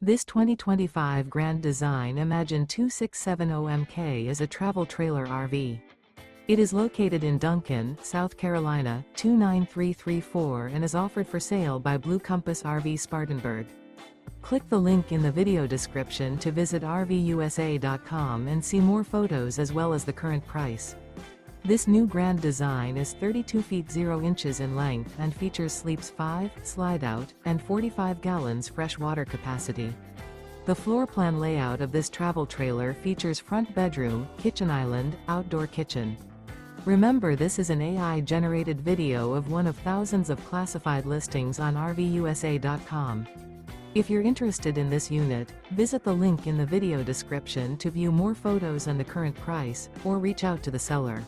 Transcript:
This 2025 Grand Design Imagine 2670MK is a travel trailer RV. It is located in Duncan, South Carolina, 29334 and is offered for sale by Blue Compass RV Spartanburg. Click the link in the video description to visit RVUSA.com and see more photos as well as the current price. This new Grand Design is 32 feet 0 inches in length and features sleeps 5, Slideout, and 45 gallons fresh water capacity. The floor plan layout of this travel trailer features front bedroom, kitchen island, outdoor kitchen. Remember, this is an AI-generated video of one of thousands of classified listings on RVUSA.com. If you're interested in this unit, visit the link in the video description to view more photos and the current price, or reach out to the seller.